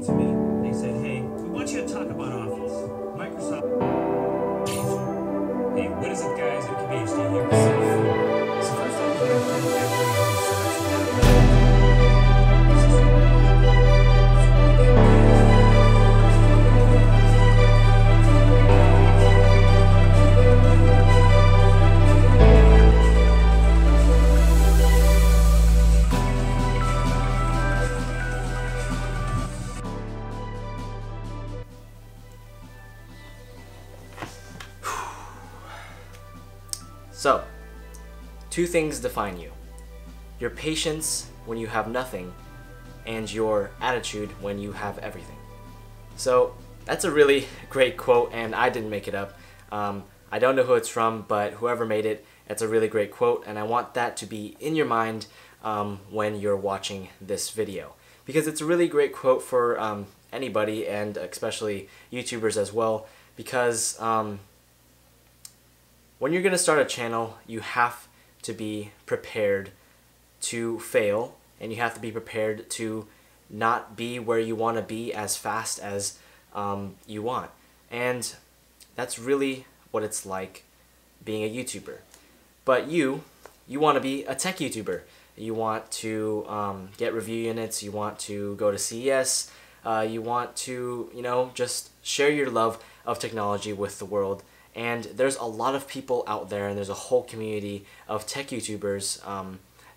out to me. They said, hey, we want you to talk about Office. Microsoft. Hey, what is up, guys? MKBHD here. So first off, I want to thank everyone who subscribed. So, two things define you. Your patience when you have nothing, and your attitude when you have everything. So, that's a really great quote, and I didn't make it up. I don't know who it's from, but whoever made it, it's a really great quote, and I want that to be in your mind when you're watching this video. Because it's a really great quote for anybody, and especially YouTubers as well, because when you're going to start a channel, you have to be prepared to fail, and you have to be prepared to not be where you want to be as fast as you want. And that's really what it's like being a YouTuber. But you want to be a tech YouTuber. You want to get review units, you want to go to CES, you want to, just share your love of technology with the world. And there's a lot of people out there, and there's a whole community of tech YouTubers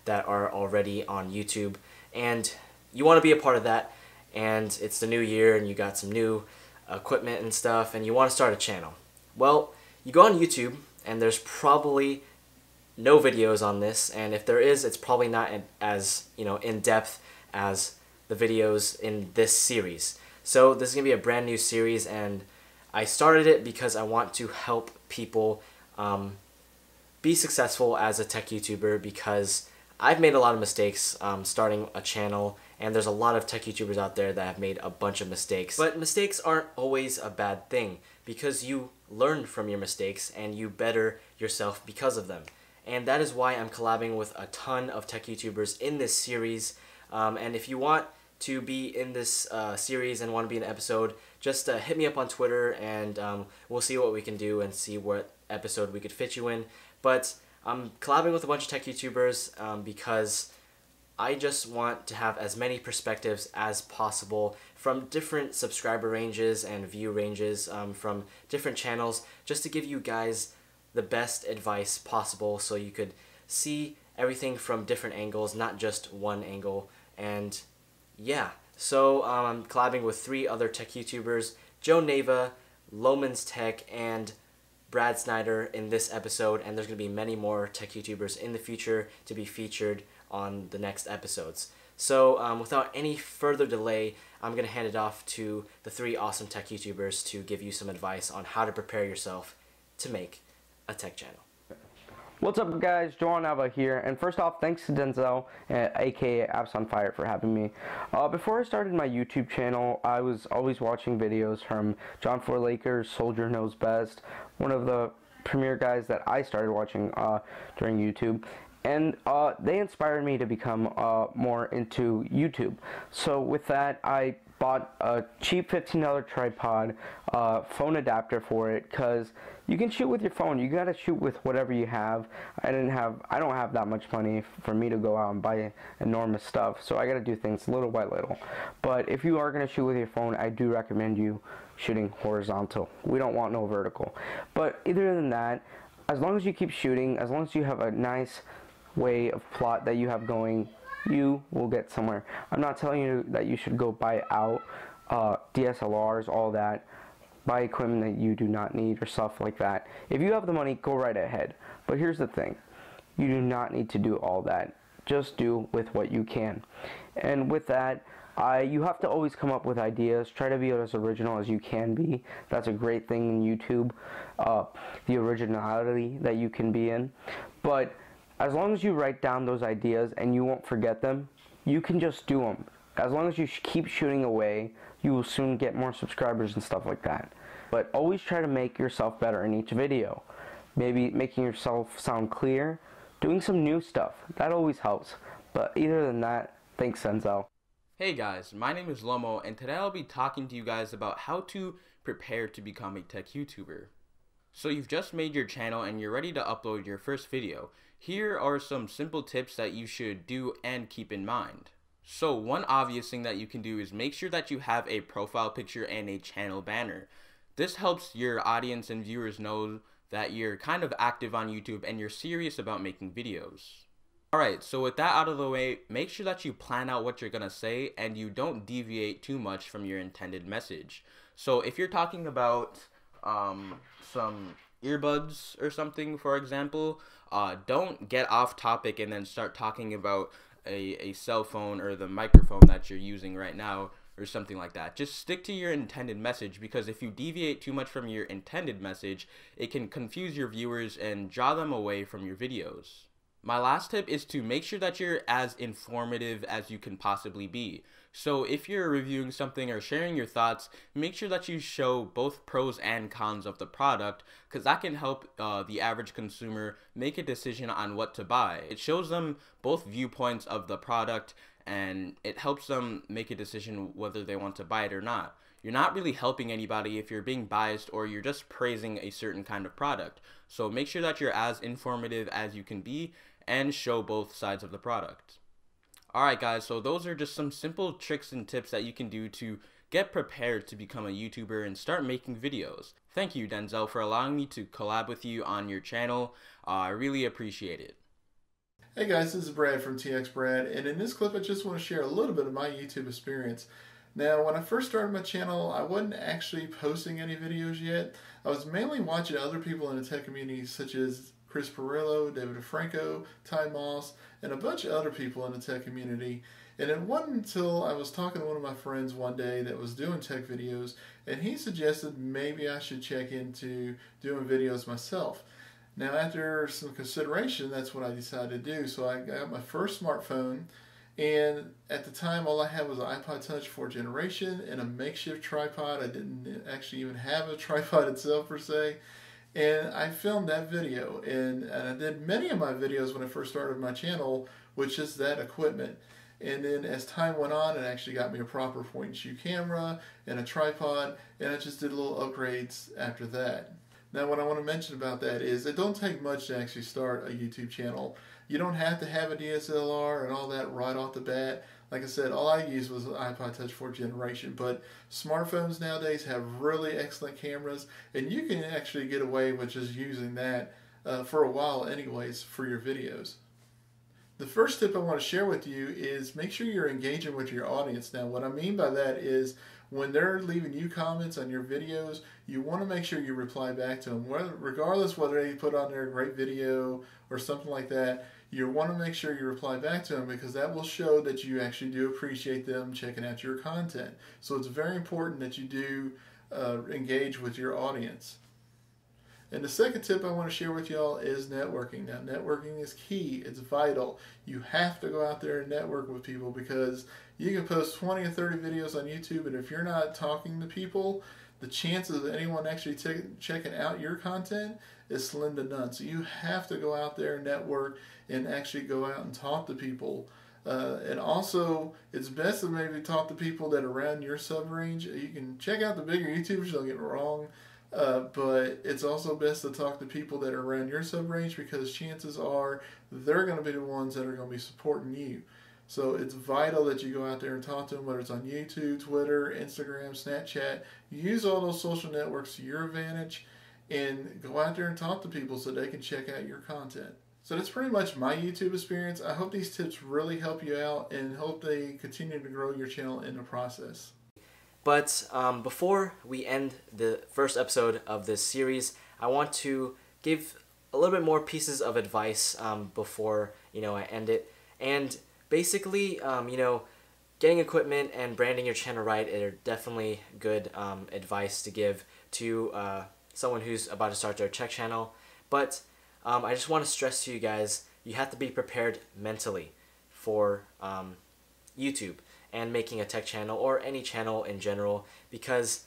that are already on YouTube, and you want to be a part of that. And it's the new year, and you got some new equipment and stuff, and you want to start a channel. Well, you go on YouTube, and there's probably no videos on this, and if there is, it's probably not as in depth as the videos in this series. So this is gonna be a brand new series, and I started it because I want to help people be successful as a tech YouTuber, because I've made a lot of mistakes starting a channel, and there's a lot of tech YouTubers out there that have made a bunch of mistakes. But mistakes aren't always a bad thing, because you learn from your mistakes and you better yourself because of them. And that is why I'm collabing with a ton of tech YouTubers in this series. And if you want to be in this series and want to be in an episode, just hit me up on Twitter, and we'll see what we can do and see what episode we could fit you in. But I'm collabing with a bunch of tech YouTubers because I just want to have as many perspectives as possible from different subscriber ranges and view ranges from different channels, just to give you guys the best advice possible, so you could see everything from different angles, not just one angle. And yeah, so I'm collabing with 3 other tech YouTubers, Joe Nava, Lomans Tech, and Brad Snyder in this episode, and there's going to be many more tech YouTubers in the future to be featured on the next episodes. So without any further delay, I'm going to hand it off to the 3 awesome tech YouTubers to give you some advice on how to prepare yourself to make a tech channel. What's up, guys? Joel Nava here, and first off, thanks to Denzel, aka Apps on Fire, for having me. Before I started my YouTube channel, I was always watching videos from John Forlaker, Soldier Knows Best, one of the premier guys that I started watching during YouTube, and they inspired me to become more into YouTube. So with that, I bought a cheap $15 tripod, phone adapter for it, because you can shoot with your phone. You gotta shoot with whatever you have. I don't have that much money for me to go out and buy enormous stuff, so I gotta do things little by little. But if you are gonna shoot with your phone, I do recommend you shooting horizontal. We don't want no vertical. But other than that, as long as you keep shooting, as long as you have a nice way of plot that you have going, you will get somewhere. I'm not telling you that you should go buy out DSLRs, all that, buy equipment that you do not need or stuff like that. If you have the money, go right ahead. But here's the thing, you do not need to do all that. Just do with what you can. And with that, you have to always come up with ideas. Try to be as original as you can be. That's a great thing in YouTube, the originality that you can be in. But as long as you write down those ideas and you won't forget them, you can just do them. As long as you keep shooting away, you will soon get more subscribers and stuff like that. But always try to make yourself better in each video. Maybe making yourself sound clear, doing some new stuff. That always helps. But other than that, thanks, Denzel. Hey guys, my name is Lomo, and today I'll be talking to you guys about how to prepare to become a tech YouTuber. So you've just made your channel and you're ready to upload your first video. Here are some simple tips that you should do and keep in mind. So one obvious thing that you can do is make sure that you have a profile picture and a channel banner. This helps your audience and viewers know that you're kind of active on YouTube and you're serious about making videos. Alright, so with that out of the way, make sure that you plan out what you're going to say and you don't deviate too much from your intended message. So if you're talking about some earbuds or something, for example, don't get off topic and then start talking about a cell phone or the microphone that you're using right now or something like that. Just stick to your intended message, because if you deviate too much from your intended message, it can confuse your viewers and draw them away from your videos. My last tip is to make sure that you're as informative as you can possibly be. So if you're reviewing something or sharing your thoughts, make sure that you show both pros and cons of the product, because that can help the average consumer make a decision on what to buy. It shows them both viewpoints of the product and it helps them make a decision whether they want to buy it or not. You're not really helping anybody if you're being biased or you're just praising a certain kind of product. So make sure that you're as informative as you can be and show both sides of the product. Alright guys, so those are just some simple tricks and tips that you can do to get prepared to become a YouTuber and start making videos. Thank you, Denzel, for allowing me to collab with you on your channel. I really appreciate it. Hey guys, this is Brad from TX Brad, and in this clip I just want to share a little bit of my YouTube experience. Now, when I first started my channel, I wasn't actually posting any videos yet. I was mainly watching other people in the tech community, such as Chris Pirillo, David DeFranco, Ty Moss, and a bunch of other people in the tech community. And it wasn't until I was talking to one of my friends one day that was doing tech videos, and he suggested maybe I should check into doing videos myself. Now, after some consideration, that's what I decided to do. So I got my first smartphone, and at the time all I had was an iPod Touch 4th generation and a makeshift tripod. I didn't actually even have a tripod itself per se. And I filmed that video, and I did many of my videos when I first started my channel with just that equipment. And then as time went on, it actually got me a proper point and shoot camera and a tripod, and I just did little upgrades after that. Now, what I want to mention about that is it don't take much to actually start a YouTube channel. You don't have to have a DSLR and all that right off the bat. Like I said, all I used was an iPod Touch 4th generation, but smartphones nowadays have really excellent cameras, and you can actually get away with just using that for a while anyways for your videos. The first tip I want to share with you is make sure you're engaging with your audience. Now, what I mean by that is when they're leaving you comments on your videos, you want to make sure you reply back to them. Regardless whether they put on their great video or something like that, you want to make sure you reply back to them, because that will show that you actually do appreciate them checking out your content. So it's very important that you do engage with your audience. And the second tip I want to share with y'all is networking. Now, networking is key. It's vital. You have to go out there and network with people, because you can post 20 or 30 videos on YouTube, and if you're not talking to people, the chances of anyone actually checking out your content is slim to none. So you have to go out there and network and actually go out and talk to people. And also, it's best to maybe talk to people that are around your sub-range. You can check out the bigger YouTubers, don't get me wrong. But it's also best to talk to people that are around your sub-range, because chances are they're going to be the ones that are going to be supporting you. So it's vital that you go out there and talk to them, whether it's on YouTube, Twitter, Instagram, Snapchat. Use all those social networks to your advantage and go out there and talk to people so they can check out your content. So that's pretty much my YouTube experience. I hope these tips really help you out and hope they continue to grow your channel in the process. But before we end the first episode of this series, I want to give a little bit more pieces of advice before I end it. And basically, getting equipment and branding your channel right are definitely good advice to give to someone who's about to start their tech channel. But I just want to stress to you guys, you have to be prepared mentally for YouTube and making a tech channel or any channel in general, because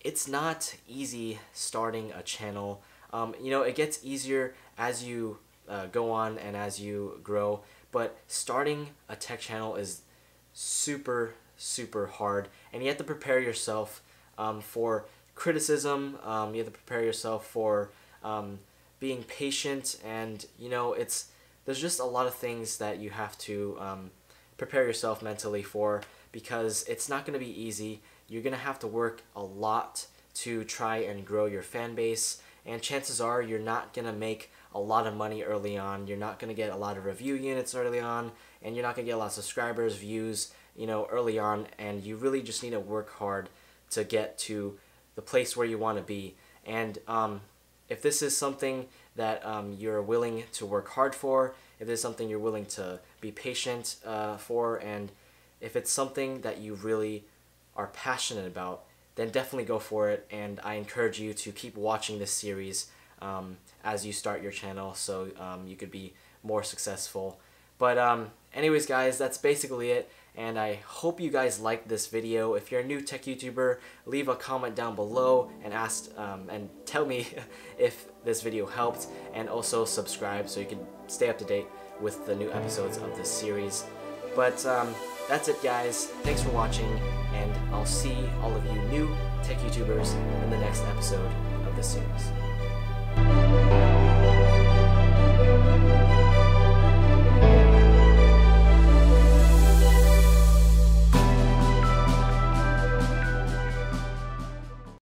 it's not easy starting a channel. It gets easier as you go on and as you grow, but starting a tech channel is super hard, and you have to prepare yourself for criticism. You have to prepare yourself for being patient, and you know, there's just a lot of things that you have to prepare yourself mentally for, because it's not going to be easy. You're going to have to work a lot to try and grow your fan base, and chances are you're not going to make a lot of money early on. You're not going to get a lot of review units early on, and you're not going to get a lot of subscribers, views, you know, early on, and you really just need to work hard to get to the place where you want to be. And if this is something that you're willing to work hard for, if this is something you're willing to be patient for, and if it's something that you really are passionate about, then definitely go for it. And I encourage you to keep watching this series as you start your channel, so you could be more successful. But anyways guys, that's basically it, and I hope you guys liked this video. If you're a new tech YouTuber, leave a comment down below and and tell me if this video helped, and also subscribe so you can stay up to date with the new episodes of this series. But that's it guys, thanks for watching, and I'll see all of you new tech YouTubers in the next episode of this series.